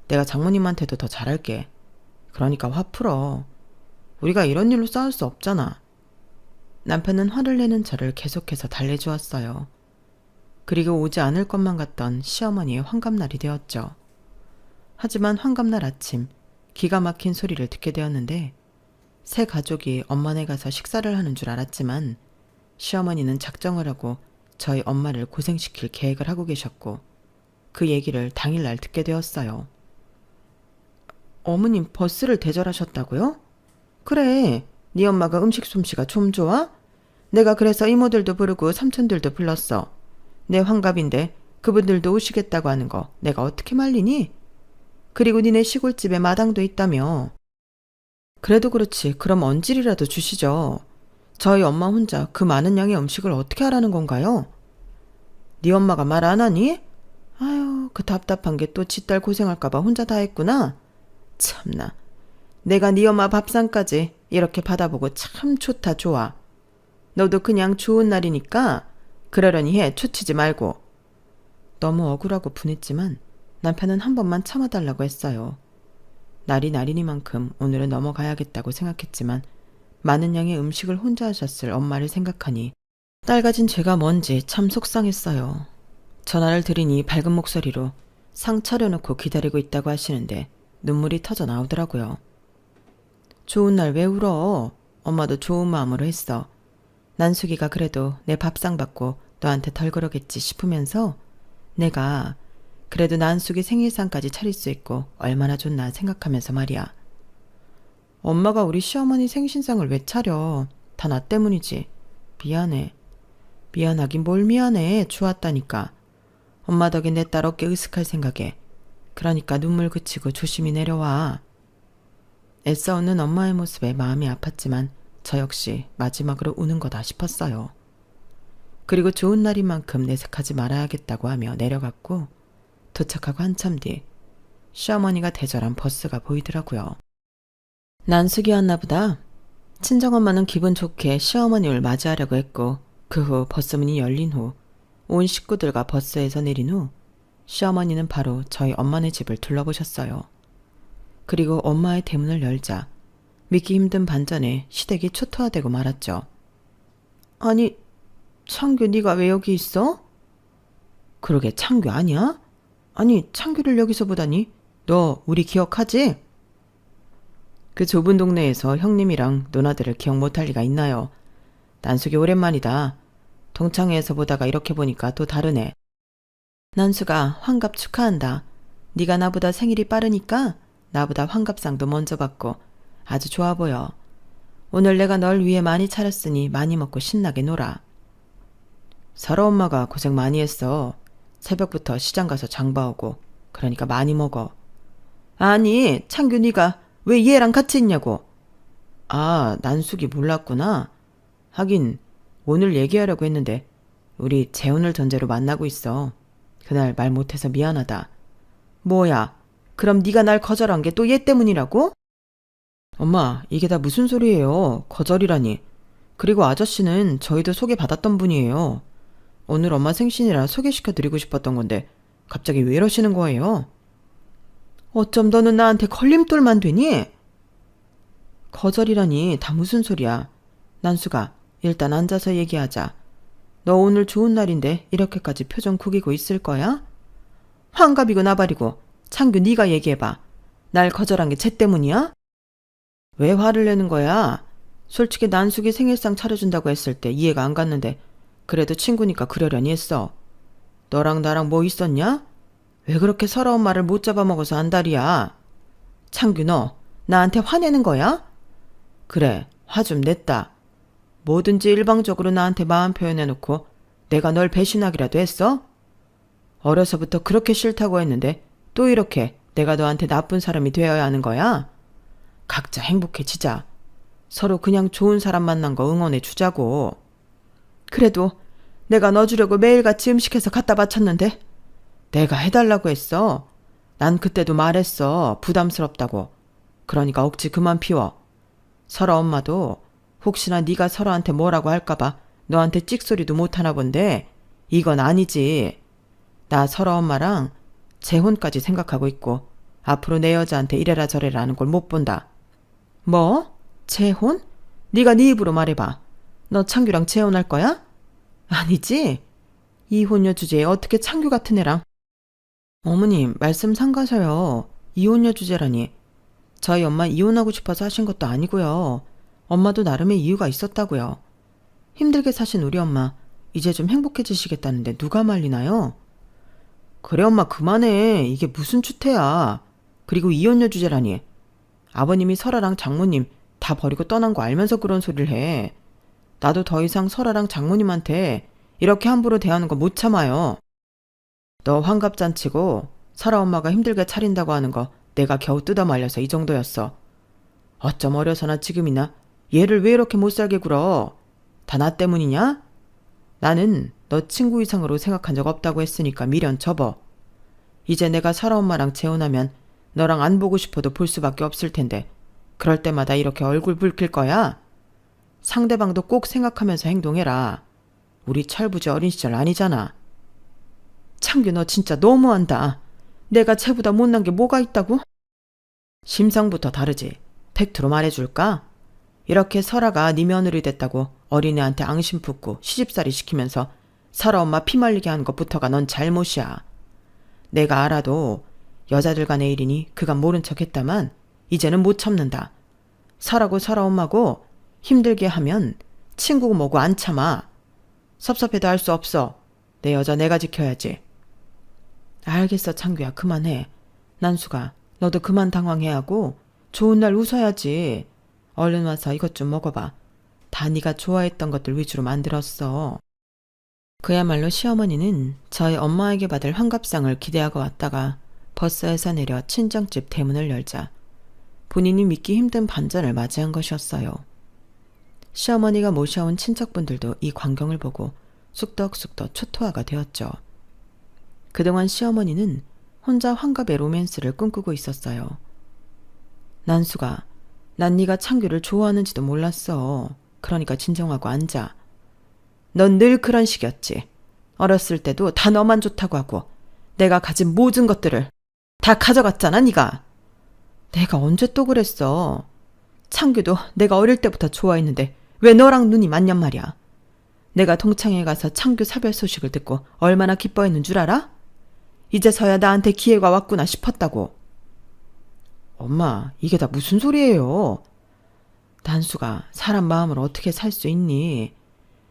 내가 장모님한테도 더 잘할게. 그러니까 화 풀어. 우리가 이런 일로 싸울 수 없잖아. 남편은 화를 내는 저를 계속해서 달래주었어요. 그리고 오지 않을 것만 같던 시어머니의 환갑날이 되었죠. 하지만 환갑날 아침 기가 막힌 소리를 듣게 되었는데 새 가족이 엄마네 가서 식사를 하는 줄 알았지만 시어머니는 작정을 하고 저희 엄마를 고생시킬 계획을 하고 계셨고 그 얘기를 당일날 듣게 되었어요. 어머님 버스를 대절하셨다고요? 그래, 네 엄마가 음식 솜씨가 좀 좋아? 내가 그래서 이모들도 부르고 삼촌들도 불렀어. 내 환갑인데 그분들도 오시겠다고 하는 거 내가 어떻게 말리니? 그리고 니네 시골집에 마당도 있다며. 그래도 그렇지 그럼 언질이라도 주시죠. 저희 엄마 혼자 그 많은 양의 음식을 어떻게 하라는 건가요? 네 엄마가 말 안 하니? 아유 그 답답한 게 또 지 딸 고생할까봐 혼자 다 했구나. 참나. 내가 네 엄마 밥상까지 이렇게 받아보고 참 좋다 좋아. 너도 그냥 좋은 날이니까 그러려니 해. 초치지 말고. 너무 억울하고 분했지만 남편은 한 번만 참아달라고 했어요. 날이 날이니만큼 오늘은 넘어가야겠다고 생각했지만 많은 양의 음식을 혼자 하셨을 엄마를 생각하니 딸 가진 죄가 뭔지 참 속상했어요. 전화를 드리니 밝은 목소리로 상 차려놓고 기다리고 있다고 하시는데 눈물이 터져 나오더라고요. 좋은 날 왜 울어? 엄마도 좋은 마음으로 했어. 난숙이가 그래도 내 밥상 받고 너한테 덜 그러겠지 싶으면서 내가 그래도 난숙이 생일상까지 차릴 수 있고 얼마나 좋나 생각하면서 말이야. 엄마가 우리 시어머니 생신상을 왜 차려? 다 나 때문이지. 미안해. 미안하긴 뭘 미안해. 좋았다니까. 엄마 덕에 내 딸 어깨 으슥할 생각에. 그러니까 눈물 그치고 조심히 내려와. 애써 웃는 엄마의 모습에 마음이 아팠지만 저 역시 마지막으로 우는 거다 싶었어요. 그리고 좋은 날인 만큼 내색하지 말아야겠다고 하며 내려갔고 도착하고 한참 뒤 시어머니가 대절한 버스가 보이더라고요. 난숙이 왔나 보다. 친정엄마는 기분 좋게 시어머님을 맞이하려고 했고 그 후 버스문이 열린 후 온 식구들과 버스에서 내린 후 시어머니는 바로 저희 엄마네 집을 둘러보셨어요. 그리고 엄마의 대문을 열자 믿기 힘든 반전에 시댁이 초토화되고 말았죠. 아니 창규 네가 왜 여기 있어? 그러게 창규 아니야? 아니 창규를 여기서 보다니. 너 우리 기억하지? 그 좁은 동네에서 형님이랑 누나들을 기억 못할 리가 있나요? 난숙이 오랜만이다. 동창회에서 보다가 이렇게 보니까 또 다르네. 난수가 환갑 축하한다. 네가 나보다 생일이 빠르니까 나보다 환갑상도 먼저 받고 아주 좋아 보여. 오늘 내가 널 위해 많이 차렸으니 많이 먹고 신나게 놀아. 설아 엄마가 고생 많이 했어. 새벽부터 시장 가서 장 봐오고. 그러니까 많이 먹어. 아니 창규 네가 왜 얘랑 같이 있냐고. 아 난숙이 몰랐구나. 하긴 오늘 얘기하려고 했는데 우리 재혼을 전제로 만나고 있어. 그날 말 못해서 미안하다. 뭐야? 그럼 네가 날 거절한 게 또 얘 때문이라고? 엄마, 이게 다 무슨 소리예요? 거절이라니. 그리고 아저씨는 저희도 소개받았던 분이에요. 오늘 엄마 생신이라 소개시켜드리고 싶었던 건데 갑자기 왜 이러시는 거예요? 어쩜 너는 나한테 걸림돌만 되니? 거절이라니 다 무슨 소리야. 난수가 일단 앉아서 얘기하자. 너 오늘 좋은 날인데 이렇게까지 표정 구기고 있을 거야? 환갑이고 나발이고 창규 네가 얘기해봐. 날 거절한 게 쟤 때문이야? 왜 화를 내는 거야? 솔직히 난숙이 생일상 차려준다고 했을 때 이해가 안 갔는데 그래도 친구니까 그러려니 했어. 너랑 나랑 뭐 있었냐? 왜 그렇게 서러운 말을 못 잡아먹어서 안달이야? 창규 너 나한테 화내는 거야? 그래 화 좀 냈다. 뭐든지 일방적으로 나한테 마음 표현해놓고 내가 널 배신하기라도 했어? 어려서부터 그렇게 싫다고 했는데 또 이렇게 내가 너한테 나쁜 사람이 되어야 하는 거야? 각자 행복해지자. 서로 그냥 좋은 사람 만난 거 응원해 주자고. 그래도 내가 너 주려고 매일같이 음식해서 갖다 바쳤는데 내가 해달라고 했어. 난 그때도 말했어. 부담스럽다고. 그러니까 억지 그만 피워. 설아 엄마도 혹시나 네가 설아한테 뭐라고 할까봐 너한테 찍소리도 못하나 본데 이건 아니지. 나 설아 엄마랑 재혼까지 생각하고 있고 앞으로 내 여자한테 이래라 저래라 하는 걸 못 본다. 뭐? 재혼? 네가 네 입으로 말해봐. 너 창규랑 재혼할 거야? 아니지. 이혼녀 주제에 어떻게 창규 같은 애랑. 어머님 말씀 삼가셔요. 이혼녀 주제라니. 저희 엄마 이혼하고 싶어서 하신 것도 아니고요. 엄마도 나름의 이유가 있었다고요. 힘들게 사신 우리 엄마 이제 좀 행복해지시겠다는데 누가 말리나요? 그래 엄마 그만해. 이게 무슨 추태야. 그리고 이혼녀 주제라니. 아버님이 설아랑 장모님 다 버리고 떠난 거 알면서 그런 소리를 해. 나도 더 이상 설아랑 장모님한테 이렇게 함부로 대하는 거 못 참아요. 너 환갑잔치고 설아 엄마가 힘들게 차린다고 하는 거 내가 겨우 뜯어 말려서 이 정도였어. 어쩜 어려서나 지금이나 얘를 왜 이렇게 못살게 굴어. 다 나 때문이냐? 나는 너 친구 이상으로 생각한 적 없다고 했으니까 미련 접어. 이제 내가 설아 엄마랑 재혼하면 너랑 안 보고 싶어도 볼 수밖에 없을 텐데 그럴 때마다 이렇게 얼굴 붉힐 거야? 상대방도 꼭 생각하면서 행동해라. 우리 철부지 어린 시절 아니잖아. 창규 너 진짜 너무한다. 내가 쟤보다 못난 게 뭐가 있다고? 심상부터 다르지. 팩트로 말해줄까? 이렇게 설아가 네 며느리 됐다고 어린애한테 앙심 품고 시집살이 시키면서 설아 엄마 피말리게 하는 것부터가 넌 잘못이야. 내가 알아도 여자들 간의 일이니 그간 모른 척 했다만 이제는 못 참는다. 설아고 설아 엄마고 힘들게 하면 친구고 뭐고 안 참아. 섭섭해도 할 수 없어. 내 여자 내가 지켜야지. 알겠어 창규야 그만해. 난수가 너도 그만 당황해야 하고 좋은 날 웃어야지. 얼른 와서 이것 좀 먹어봐. 다 네가 좋아했던 것들 위주로 만들었어. 그야말로 시어머니는 저희 엄마에게 받을 환갑상을 기대하고 왔다가 버스에서 내려 친정집 대문을 열자 본인이 믿기 힘든 반전을 맞이한 것이었어요. 시어머니가 모셔온 친척분들도 이 광경을 보고 쑥덕쑥덕 초토화가 되었죠. 그동안 시어머니는 혼자 환갑의 로맨스를 꿈꾸고 있었어요. 난수가 난 네가 창규를 좋아하는지도 몰랐어. 그러니까 진정하고 앉아. 넌 늘 그런 식이었지. 어렸을 때도 다 너만 좋다고 하고 내가 가진 모든 것들을 다 가져갔잖아 네가. 내가 언제 또 그랬어. 창규도 내가 어릴 때부터 좋아했는데 왜 너랑 눈이 맞냔 말이야. 내가 동창회 가서 창규 사별 소식을 듣고 얼마나 기뻐했는 줄 알아? 이제서야 나한테 기회가 왔구나 싶었다고. 엄마, 이게 다 무슨 소리예요? 난수가 사람 마음을 어떻게 살 수 있니?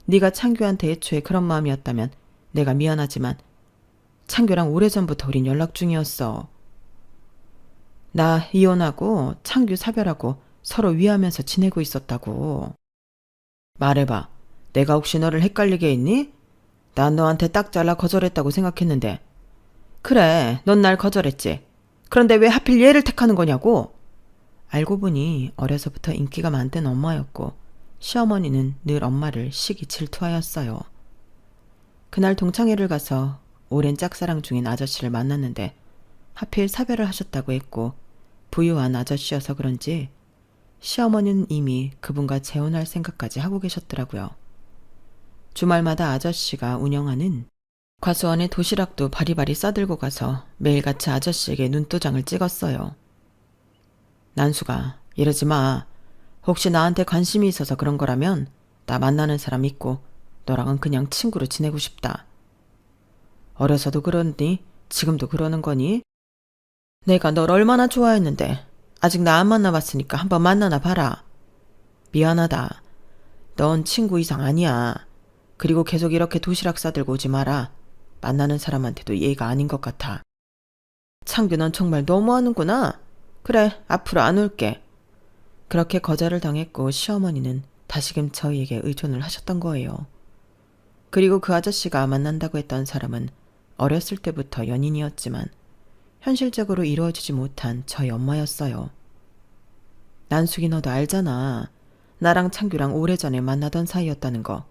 네가 창규한테 애초에 그런 마음이었다면 내가 미안하지만 창규랑 오래전부터 우린 연락 중이었어. 나 이혼하고 창규 사별하고 서로 위하면서 지내고 있었다고. 말해봐. 내가 혹시 너를 헷갈리게 했니? 난 너한테 딱 잘라 거절했다고 생각했는데. 그래, 넌 날 거절했지. 그런데 왜 하필 얘를 택하는 거냐고? 알고 보니 어려서부터 인기가 많던 엄마였고 시어머니는 늘 엄마를 시기 질투하였어요. 그날 동창회를 가서 오랜 짝사랑 중인 아저씨를 만났는데 하필 사별을 하셨다고 했고 부유한 아저씨여서 그런지 시어머니는 이미 그분과 재혼할 생각까지 하고 계셨더라고요. 주말마다 아저씨가 운영하는 과수원에 도시락도 바리바리 싸들고 가서 매일같이 아저씨에게 눈도장을 찍었어요. 난수가 이러지 마. 혹시 나한테 관심이 있어서 그런 거라면 나 만나는 사람 있고 너랑은 그냥 친구로 지내고 싶다. 어려서도 그러니 지금도 그러는 거니? 내가 널 얼마나 좋아했는데 아직 나 안 만나봤으니까 한번 만나나 봐라. 미안하다. 넌 친구 이상 아니야. 그리고 계속 이렇게 도시락 싸들고 오지 마라. 만나는 사람한테도 예의가 아닌 것 같아. 창규 넌 정말 너무하는구나. 그래, 앞으로 안 올게. 그렇게 거절을 당했고 시어머니는 다시금 저희에게 의존을 하셨던 거예요. 그리고 그 아저씨가 만난다고 했던 사람은 어렸을 때부터 연인이었지만 현실적으로 이루어지지 못한 저희 엄마였어요. 난숙이 너도 알잖아. 나랑 창규랑 오래전에 만나던 사이였다는 거.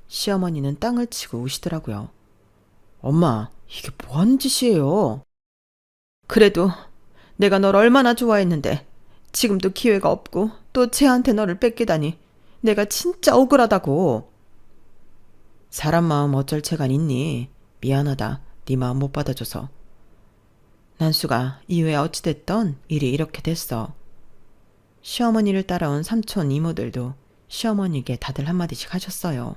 시어머니는 땅을 치고 우시더라고요. 엄마, 이게 뭐하는 짓이에요? 그래도 내가 널 얼마나 좋아했는데 지금도 기회가 없고 또 쟤한테 너를 뺏기다니 내가 진짜 억울하다고. 사람 마음 어쩔 채가 있니? 미안하다. 네 마음 못 받아줘서. 난수가 이후에 어찌됐던 일이 이렇게 됐어. 시어머니를 따라온 삼촌 이모들도 시어머니에게 다들 한마디씩 하셨어요.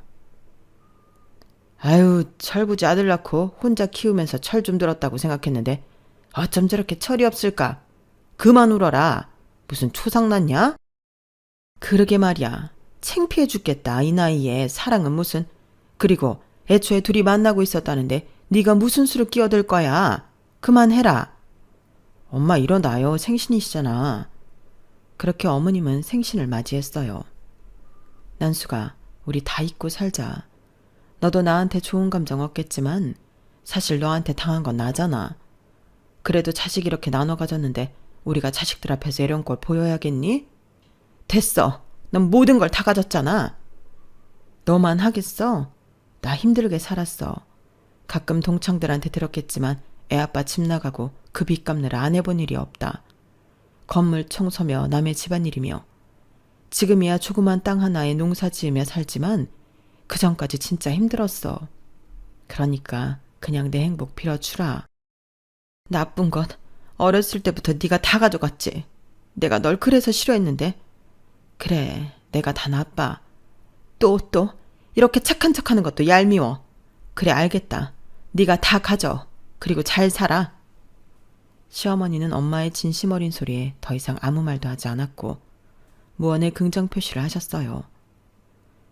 아유, 철부지 아들 낳고 혼자 키우면서 철 좀 들었다고 생각했는데 어쩜 저렇게 철이 없을까? 그만 울어라. 무슨 초상 났냐? 그러게 말이야. 창피해 죽겠다. 이 나이에 사랑은 무슨. 그리고 애초에 둘이 만나고 있었다는데 네가 무슨 수로 끼어들 거야. 그만해라. 엄마 일어나요. 생신이시잖아. 그렇게 어머님은 생신을 맞이했어요. 난수가 우리 다 잊고 살자. 너도 나한테 좋은 감정 없겠지만 사실 너한테 당한 건 나잖아. 그래도 자식 이렇게 나눠 가졌는데 우리가 자식들 앞에서 이런 걸 보여야겠니? 됐어. 넌 모든 걸 다 가졌잖아. 너만 하겠어? 나 힘들게 살았어. 가끔 동창들한테 들었겠지만 애아빠 집 나가고 그 빚 갚느라 안 해본 일이 없다. 건물 청소며 남의 집안일이며 지금이야 조그만 땅 하나에 농사 지으며 살지만 그전까지 진짜 힘들었어. 그러니까 그냥 내 행복 빌어주라. 나쁜 것 어렸을 때부터 네가 다 가져갔지. 내가 널 그래서 싫어했는데. 그래, 내가 다 나빠. 또 이렇게 착한 척하는 것도 얄미워. 그래, 알겠다. 네가 다 가져. 그리고 잘 살아. 시어머니는 엄마의 진심 어린 소리에 더 이상 아무 말도 하지 않았고 무언의 긍정 표시를 하셨어요.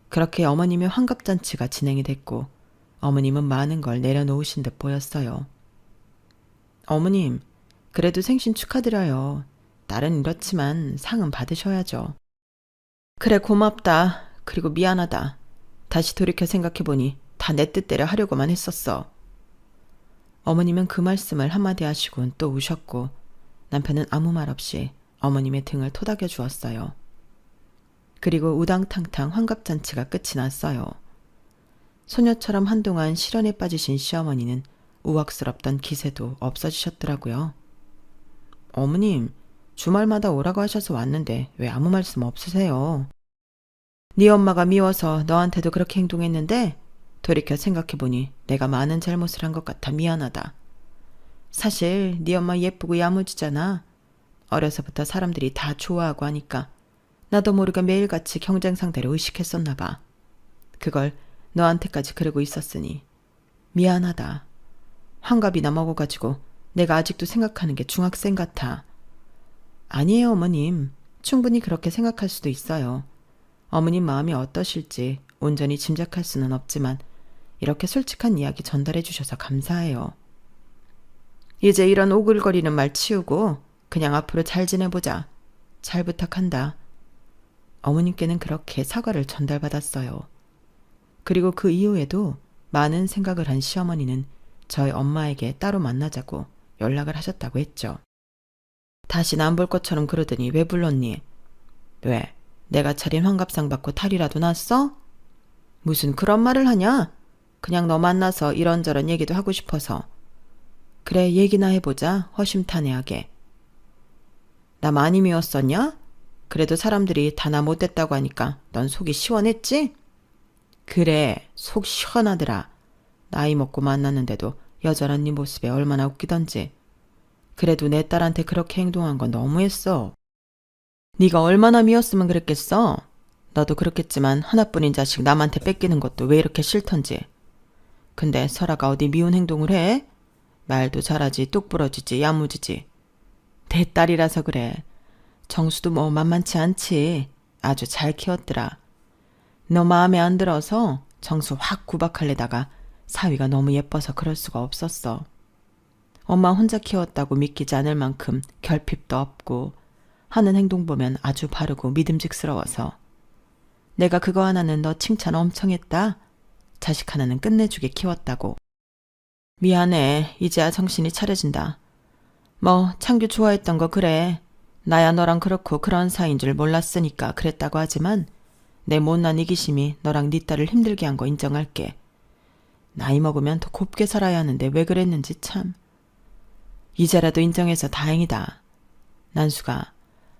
그렇게 어머님의 환갑잔치가 진행이 됐고 어머님은 많은 걸 내려놓으신 듯 보였어요. 어머님, 그래도 생신 축하드려요. 딸은 이렇지만 상은 받으셔야죠. 그래, 고맙다. 그리고 미안하다. 다시 돌이켜 생각해보니 다 내 뜻대로 하려고만 했었어. 어머님은 그 말씀을 한마디 하시곤 또 우셨고 남편은 아무 말 없이 어머님의 등을 토닥여 주었어요. 그리고 우당탕탕 환갑잔치가 끝이 났어요. 소녀처럼 한동안 실연에 빠지신 시어머니는 우악스럽던 기세도 없어지셨더라고요. 어머님, 주말마다 오라고 하셔서 왔는데 왜 아무 말씀 없으세요? 네 엄마가 미워서 너한테도 그렇게 행동했는데 돌이켜 생각해보니 내가 많은 잘못을 한 것 같아 미안하다. 사실 네 엄마 예쁘고 야무지잖아. 어려서부터 사람들이 다 좋아하고 하니까 나도 모르게 매일같이 경쟁 상대를 의식했었나 봐. 그걸 너한테까지 그러고 있었으니 미안하다. 환갑이나 먹어가지고 내가 아직도 생각하는 게 중학생 같아. 아니에요, 어머님. 충분히 그렇게 생각할 수도 있어요. 어머님 마음이 어떠실지 온전히 짐작할 수는 없지만 이렇게 솔직한 이야기 전달해 주셔서 감사해요. 이제 이런 오글거리는 말 치우고 그냥 앞으로 잘 지내보자. 잘 부탁한다. 어머님께는 그렇게 사과를 전달받았어요. 그리고 그 이후에도 많은 생각을 한 시어머니는 저희 엄마에게 따로 만나자고 연락을 하셨다고 했죠. 다시는 안 볼 것처럼 그러더니 왜 불렀니? 왜? 내가 차린 환갑상 받고 탈이라도 났어? 무슨 그런 말을 하냐? 그냥 너 만나서 이런저런 얘기도 하고 싶어서. 그래, 얘기나 해보자. 허심탄회하게. 나 많이 미웠었냐? 그래도 사람들이 다 나 못됐다고 하니까 넌 속이 시원했지? 그래, 속 시원하더라. 나이 먹고 만났는데도 여전한 네 모습에 얼마나 웃기던지. 그래도 내 딸한테 그렇게 행동한 건 너무했어. 네가 얼마나 미웠으면 그랬겠어? 너도 그렇겠지만 하나뿐인 자식 남한테 뺏기는 것도 왜 이렇게 싫던지. 근데 설아가 어디 미운 행동을 해? 말도 잘하지, 똑부러지지, 야무지지. 내 딸이라서 그래. 정수도 뭐 만만치 않지. 아주 잘 키웠더라. 너 마음에 안 들어서 정수 확 구박할래다가 사위가 너무 예뻐서 그럴 수가 없었어. 엄마 혼자 키웠다고 믿기지 않을 만큼 결핍도 없고 하는 행동 보면 아주 바르고 믿음직스러워서. 내가 그거 하나는 너 칭찬 엄청 했다. 자식 하나는 끝내주게 키웠다고. 미안해. 이제야 정신이 차려진다. 뭐 창규 좋아했던 거 그래. 나야 너랑 그렇고 그런 사이인 줄 몰랐으니까 그랬다고 하지만 내 못난 이기심이 너랑 네 딸을 힘들게 한 거 인정할게. 나이 먹으면 더 곱게 살아야 하는데 왜 그랬는지 참. 이제라도 인정해서 다행이다. 난수가,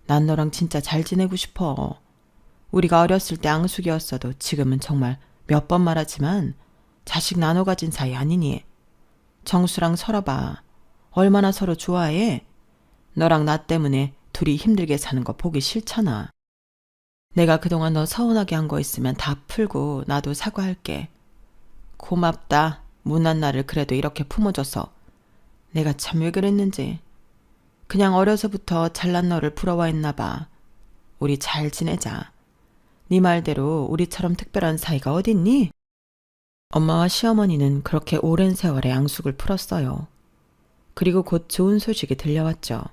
난 너랑 진짜 잘 지내고 싶어. 우리가 어렸을 때 앙숙이었어도 지금은 정말 몇 번 말하지만 자식 나눠 가진 사이 아니니. 정수랑 설아봐. 얼마나 서로 좋아해. 너랑 나 때문에 둘이 힘들게 사는 거 보기 싫잖아. 내가 그동안 너 서운하게 한 거 있으면 다 풀고 나도 사과할게. 고맙다. 못난 나를 그래도 이렇게 품어줘서. 내가 참 왜 그랬는지. 그냥 어려서부터 잘난 너를 부러워했나 봐. 우리 잘 지내자. 네 말대로 우리처럼 특별한 사이가 어딨니? 엄마와 시어머니는 그렇게 오랜 세월의 앙숙을 풀었어요. 그리고 곧 좋은 소식이 들려왔죠.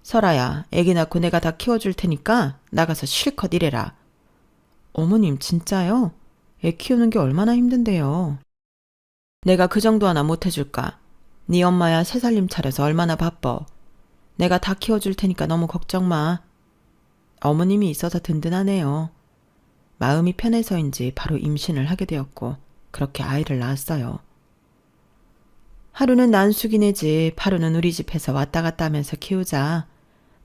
설아야, 애기 낳고 내가 다 키워줄 테니까 나가서 실컷 일해라. 어머님 진짜요? 애 키우는 게 얼마나 힘든데요. 내가 그 정도 하나 못 해줄까? 네 엄마야 새살림 차려서 얼마나 바빠. 내가 다 키워줄 테니까 너무 걱정 마. 어머님이 있어서 든든하네요. 마음이 편해서인지 바로 임신을 하게 되었고 그렇게 아이를 낳았어요. 하루는 난숙이네 집, 하루는 우리 집에서 왔다 갔다 하면서 키우자.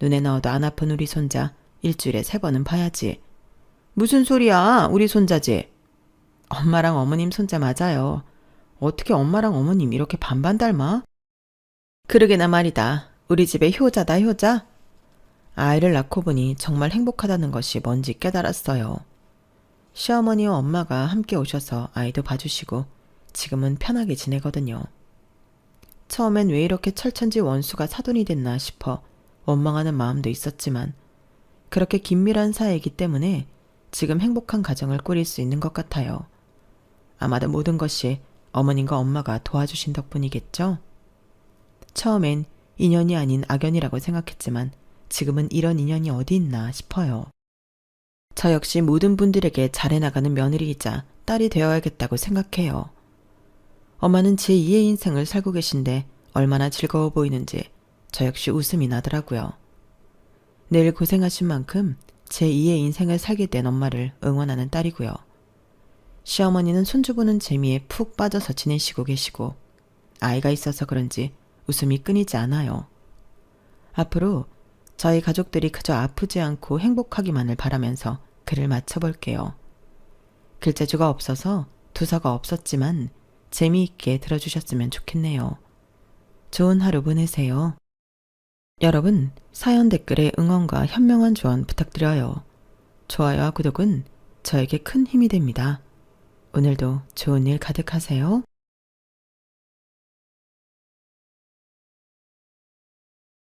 눈에 넣어도 안 아픈 우리 손자 일주일에 3번은 봐야지. 무슨 소리야, 우리 손자지. 엄마랑 어머님 손자 맞아요. 어떻게 엄마랑 어머님 이렇게 반반 닮아? 그러게나 말이다. 우리 집의 효자다, 효자. 아이를 낳고 보니 정말 행복하다는 것이 뭔지 깨달았어요. 시어머니와 엄마가 함께 오셔서 아이도 봐주시고 지금은 편하게 지내거든요. 처음엔 왜 이렇게 철천지 원수가 사돈이 됐나 싶어 원망하는 마음도 있었지만 그렇게 긴밀한 사이이기 때문에 지금 행복한 가정을 꾸릴 수 있는 것 같아요. 아마도 모든 것이 어머님과 엄마가 도와주신 덕분이겠죠? 처음엔 인연이 아닌 악연이라고 생각했지만 지금은 이런 인연이 어디 있나 싶어요. 저 역시 모든 분들에게 잘해나가는 며느리이자 딸이 되어야겠다고 생각해요. 엄마는 제2의 인생을 살고 계신데 얼마나 즐거워 보이는지 저 역시 웃음이 나더라고요. 늘 고생하신 만큼 제2의 인생을 살게 된 엄마를 응원하는 딸이고요. 시어머니는 손주 보는 재미에 푹 빠져서 지내시고 계시고 아이가 있어서 그런지 웃음이 끊이지 않아요. 앞으로 저희 가족들이 그저 아프지 않고 행복하기만을 바라면서 글을 마쳐볼게요. 글재주가 없어서 두서가 없었지만 재미있게 들어주셨으면 좋겠네요. 좋은 하루 보내세요. 여러분, 사연 댓글에 응원과 현명한 조언 부탁드려요. 좋아요와 구독은 저에게 큰 힘이 됩니다. 오늘도 좋은 일 가득하세요.